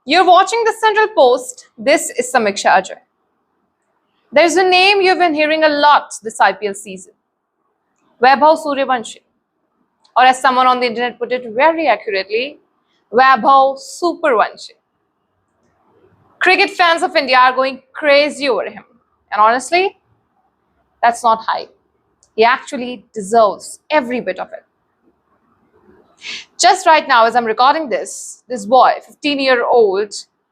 You're watching the Central Post. This is Samiksha Ajay. There's a name you've been hearing a lot this IPL season. Vaibhav Suryavanshi. Or as someone on the internet put it very accurately, Vaibhav Supervanshi. Cricket fans of India are going crazy over him. And honestly, that's not hype. He actually deserves every bit of it. Just right now, as I'm recording this boy, 15-year-old,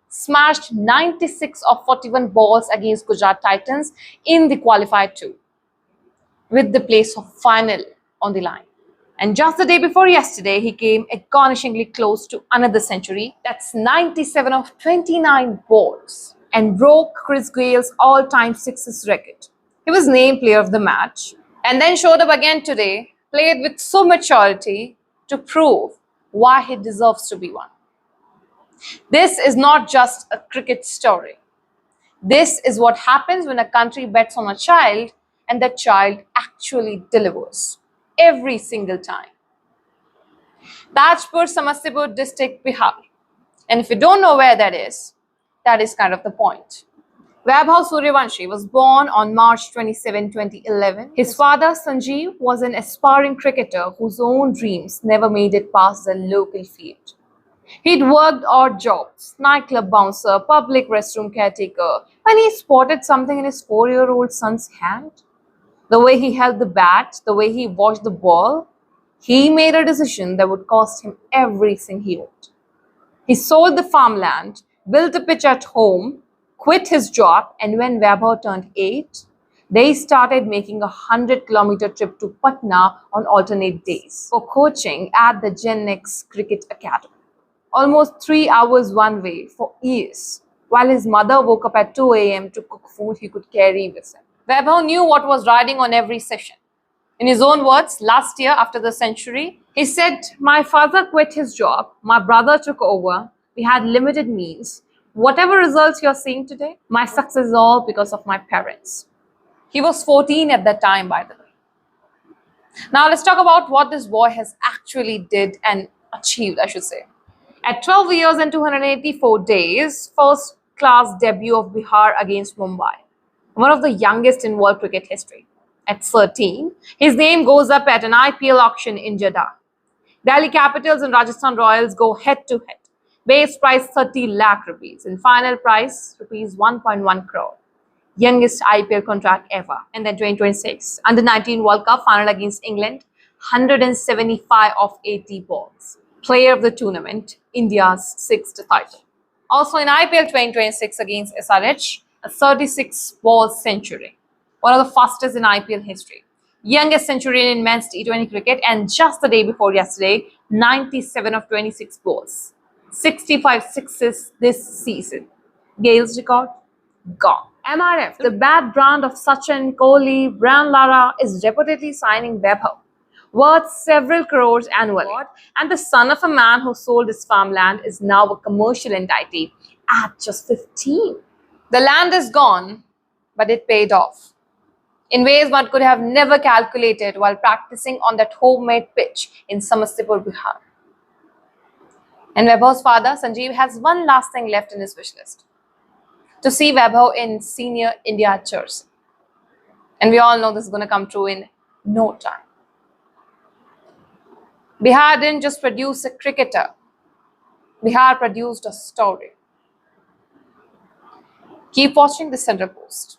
smashed 96 of 41 balls against Gujarat Titans in the qualifier 2, with the place of final on the line. And just the day before yesterday, he came astonishingly close to another century. That's 97 of 29 balls, and broke Chris Gale's all-time sixes record. He was named player of the match, and then showed up again today, played with so maturity to prove why he deserves to be one. This is not just a cricket story. This is what happens when a country bets on a child and that child actually delivers every single time. Tajpur, Samastipur district, Bihar. And if you don't know where that is kind of the point. Vaibhav Suryavanshi was born on March 27, 2011. His father, Sanjeev, was an aspiring cricketer whose own dreams never made it past the local field. He'd worked odd jobs, nightclub bouncer, public restroom caretaker, when he spotted something in his 4-year-old son's hand. The way he held the bat, the way he watched the ball, he made a decision that would cost him everything he owned. He sold the farmland, built a pitch at home, quit his job, and when Vaibhav turned 8, they started making a 100-kilometer trip to Patna on alternate days for coaching at the Gen X Cricket Academy. Almost 3 hours one way for years, while his mother woke up at 2 a.m. to cook food he could carry with him. Vaibhav knew what was riding on every session. In his own words, last year after the century, he said, "My father quit his job, my brother took over, we had limited means. Whatever results you're seeing today, my success is all because of my parents." He was 14 at that time, by the way. Now let's talk about what this boy has actually did and achieved, I should say. At 12 years and 284 days, first class debut of Bihar against Mumbai, one of the youngest in world cricket history. At 13, his name goes up at an IPL auction in Jeddah. Delhi Capitals and Rajasthan Royals go head to head. Base price 30 lakh rupees and final price rupees 1.1 crore. Youngest IPL contract ever. And then 2026, Under 19 World Cup final against England, 175 of 80 balls. Player of the tournament, India's 6th title. Also in IPL 2026 against SRH, a 36-ball century. One of the fastest in IPL history. Youngest centurion in men's T20 cricket, and just the day before yesterday, 97 of 26 balls. 65 sixes this season. Gale's record? Gone. MRF, the bad brand of Sachin, Kohli, Brian Lara, is reportedly signing Vaibhav, worth several crores annually. And the son of a man who sold his farmland is now a commercial entity at just 15. The land is gone, but it paid off in ways one could have never calculated while practicing on that homemade pitch in Samastipur, Bihar. And Vaibhav's father, Sanjeev, has one last thing left in his wish list: to see Vaibhav in senior India jersey. And we all know this is going to come true in no time. Bihar didn't just produce a cricketer. Bihar produced a story. Keep watching the Central Post.